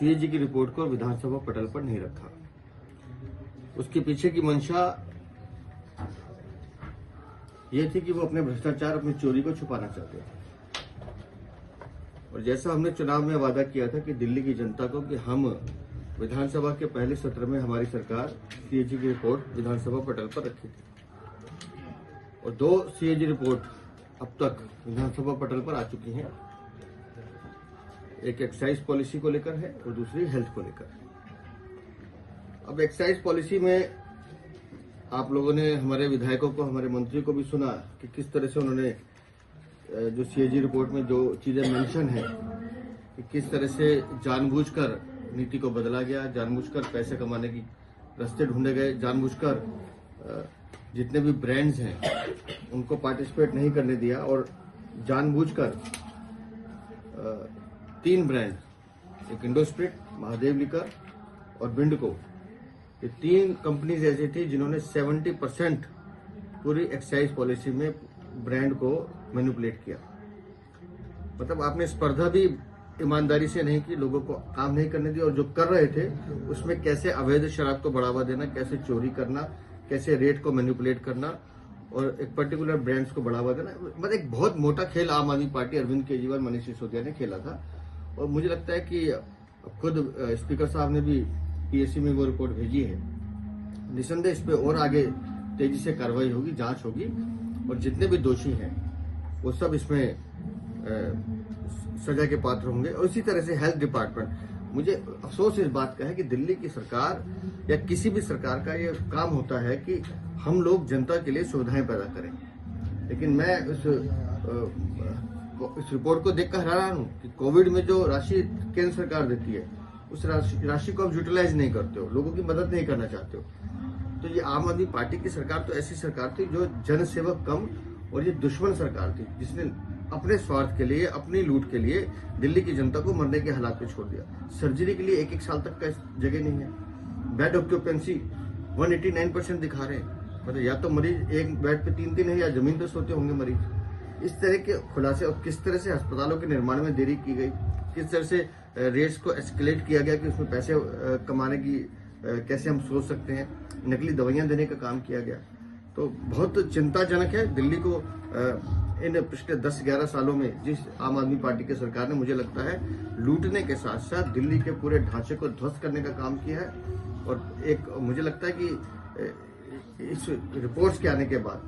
CAG की report को विधानसभा पटल पर नहीं रखा। उसके पीछे की मंशा ये थी कि वो अपने भ्रष्टाचार, अपनी चोरी को छुपाना चाहते थे। और जैसा हमने चुनाव में वादा किया था कि दिल्ली की जनता को कि हम विधानसभा के पहले सत्र में हमारी सरकार सीएजी की रिपोर्ट विधानसभा पटल पर रखी थी और 2 सीएजी रिपोर्ट अब तक विधानसभा पटल पर आ चुकी हैं। एक एक्साइज पॉलिसी को लेकर है और दूसरी हेल्थ को लेकर है। अब एक्साइज पॉलिसी में आप लोगों ने हमारे विधायकों को, हमारे मंत्री को भी सुना कि किस तरह से उन्होंने जो सीएजी रिपोर्ट में जो चीजें मेंशन है कि किस तरह से जानबूझकर नीति को बदला गया, जानबूझकर पैसे कमाने की रास्ते ढूंढे गए, जानबूझकर जितने भी ब्रांड्स हैं उनको पार्टिसिपेट नहीं करने दिया और जानबूझकर 3 ब्रांड, एक इंडोस्प्रिट, महादेव लिकर और बिंडको, ये 3 कंपनीज ऐसी थी जिन्होंने 70% पूरी एक्साइज पॉलिसी में ब्रांड को मैनिपुलेट किया। मतलब आपने स्पर्धा भी ईमानदारी से नहीं की, लोगों को काम नहीं करने दिया और जो कर रहे थे उसमें कैसे अवैध शराब को बढ़ावा देना, कैसे चोरी करना, कैसे रेट को मैनिपुलेट करना और एक पर्टिकुलर ब्रांड्स को बढ़ावा देना। मतलब एक बहुत मोटा खेल आम आदमी पार्टी, अरविंद केजरीवाल, मनीष सिसोदिया ने खेला था। और मुझे लगता है कि खुद स्पीकर साहब ने भी पीएससी में वो रिपोर्ट भेजी है। निसंदेह इस पे और आगे तेजी से कार्रवाई होगी, जांच होगी और जितने भी दोषी हैं वो सब इसमें सजा के पात्र होंगे। और इसी तरह से हेल्थ डिपार्टमेंट, मुझे अफसोस इस बात का है कि दिल्ली की सरकार या किसी भी सरकार का ये काम होता है कि हम लोग जनता के लिए सुविधाएं पैदा करें, लेकिन मैं इस रिपोर्ट को देखकर हैरान हूं कि कोविड में जो राशि केंद्र सरकार देती है उस राशि को आप यूटिलाइज नहीं करते हो, लोगों की मदद नहीं करना चाहते हो। तो ये आम आदमी पार्टी की सरकार तो ऐसी सरकार थी जो जनसेवक कम और ये दुश्मन सरकार थी जिसने अपने स्वार्थ के लिए, अपनी लूट के लिए दिल्ली की जनता को मरने के हालात पे छोड़ दिया। सर्जरी के लिए 1-1 साल तक का जगह नहीं है। बेड ऑक्यूपेंसी 189% दिखा रहे हैं। मतलब या तो मरीज एक बेड पे 3 है या जमीन पे सोते होंगे मरीज। इस तरह के खुलासे और किस तरह से अस्पतालों के निर्माण में देरी की गई, किस तरह से रेट्स को एस्केलेट किया गया कि उसमें पैसे कमाने की कैसे हम सोच सकते हैं, नकली दवाइयां देने का काम किया गया। तो बहुत चिंताजनक है। दिल्ली को इन पिछले 10-11 सालों में जिस आम आदमी पार्टी की सरकार ने, मुझे लगता है, लूटने के साथ साथ दिल्ली के पूरे ढांचे को ध्वस्त करने का काम किया है। और एक मुझे लगता है कि इस रिपोर्ट्स के आने के बाद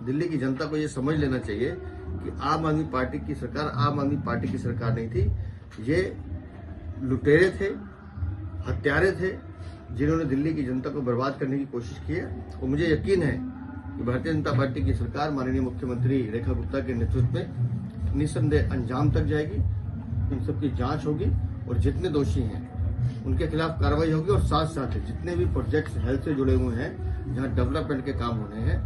दिल्ली की जनता को ये समझ लेना चाहिए कि आम आदमी पार्टी की सरकार आम आदमी पार्टी की सरकार नहीं थी। ये लुटेरे थे, हत्यारे थे जिन्होंने दिल्ली की जनता को बर्बाद करने की कोशिश की है। और मुझे यकीन है कि भारतीय जनता पार्टी की सरकार माननीय मुख्यमंत्री रेखा गुप्ता के नेतृत्व में निसंदेह अंजाम तक जाएगी। इन सबकी जांच होगी और जितने दोषी हैं उनके खिलाफ कार्रवाई होगी। और साथ साथ जितने भी प्रोजेक्ट्स हेल्थ से जुड़े हुए हैं, जहां डेवलपमेंट के काम होने हैं,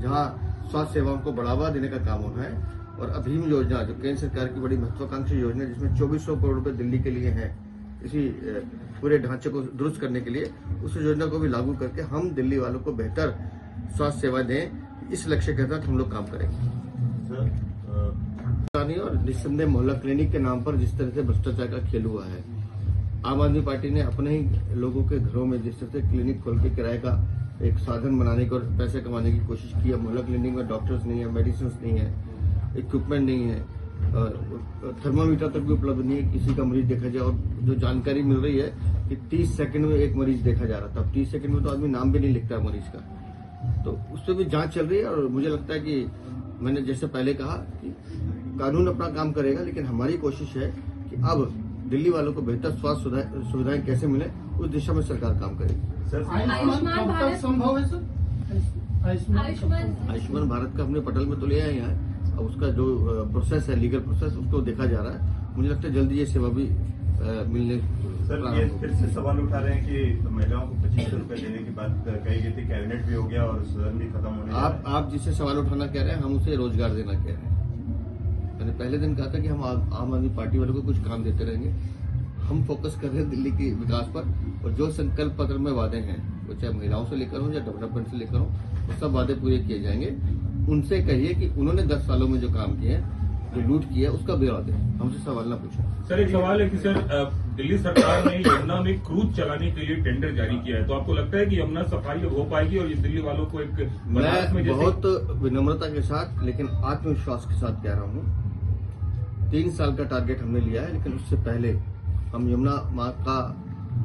जहां स्वास्थ्य सेवाओं को बढ़ावा देने का काम होना है, और अभीम योजना जो केंद्र सरकार की बड़ी महत्वाकांक्षी योजना है जिसमें 2400 करोड़ रुपए दिल्ली के लिए है, इसी पूरे ढांचे को दुरुस्त करने के लिए, उस योजना को भी लागू करके हम दिल्ली वालों को बेहतर स्वास्थ्य सेवा दें, इस लक्ष्य के साथ हम लोग काम करेंगे। और निस्संदेह मोहल्ला क्लिनिक के नाम पर जिस तरह से भ्रष्टाचार का खेल हुआ है, आम आदमी पार्टी ने अपने ही लोगों के घरों में जिस तरह से क्लिनिक खोल के किराए का एक साधन बनाने की और पैसे कमाने की कोशिश की है। मोहल्ला क्लिनिक में डॉक्टर्स नहीं है, मेडिसिन नहीं है, इक्विपमेंट नहीं है, थर्मामीटर तक भी उपलब्ध नहीं है किसी का मरीज देखा जाए। और जो जानकारी मिल रही है कि 30 सेकंड में एक मरीज देखा जा रहा था। 30 सेकंड में तो आदमी नाम भी नहीं लिखता मरीज का। तो उस पर भी जांच चल रही है। और मुझे लगता है कि मैंने जैसे पहले कहा कि कानून अपना काम करेगा, लेकिन हमारी कोशिश है कि अब दिल्ली वालों को बेहतर स्वास्थ्य सुविधाएं कैसे मिले, उस दिशा में सरकार काम करेगी। सर, आयुष्मान भारत संभव है सर? आयुष्मान भारत का हमने पटल में तो ले आए हैं। अब उसका जो प्रोसेस है, लीगल प्रोसेस, उसको देखा जा रहा है। मुझे लगता है जल्दी ये सेवा भी मिलने। सर, ये फिर से सवाल उठा रहे हैं कि महिलाओं को 2500 रुपए देने की बात कही गई थी, कैबिनेट भी हो गया और सदन भी खत्म होने। आप जिसे सवाल उठाना कह रहे हैं, हम उसे रोजगार देना कह रहे हैं। मैंने पहले दिन कहा था कि हम आम आदमी पार्टी वालों को कुछ काम देते रहेंगे। हम फोकस कर रहे हैं दिल्ली के विकास पर, और जो संकल्प पत्र में वादे हैं, वो चाहे महिलाओं से लेकर हो या डेवलपमेंट से लेकर हो, वो सब वादे पूरे किए जाएंगे। उनसे कहिए कि उन्होंने 10 सालों में जो काम किए हैं, जो लूट किया उसका ब्यौरा दें, हमसे सवाल ना पूछें। सर एक सवाल है कि सर दिल्ली सरकार ने यमुना में क्रूज चलाने के लिए टेंडर जारी किया है, तो आपको लगता है कि यमुना सफाई हो पाएगी और ये दिल्ली वालों को एक बनारस में मैं जैसे बहुत विनम्रता के साथ लेकिन आत्मविश्वास के साथ कह रहा हूँ, 3 साल का टारगेट हमने लिया है, लेकिन उससे पहले हम यमुना माँ का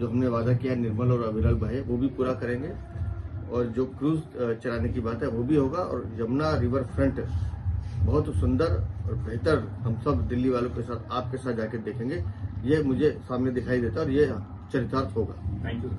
जो हमने वादा किया है निर्मल और अविरल बहे वो भी पूरा करेंगे, और जो क्रूज चलाने की बात है वो भी होगा, और यमुना रिवर फ्रंट बहुत सुंदर और बेहतर हम सब दिल्ली वालों के साथ आपके साथ जाके देखेंगे, ये मुझे सामने दिखाई देता है और ये चरितार्थ होगा। Thank you.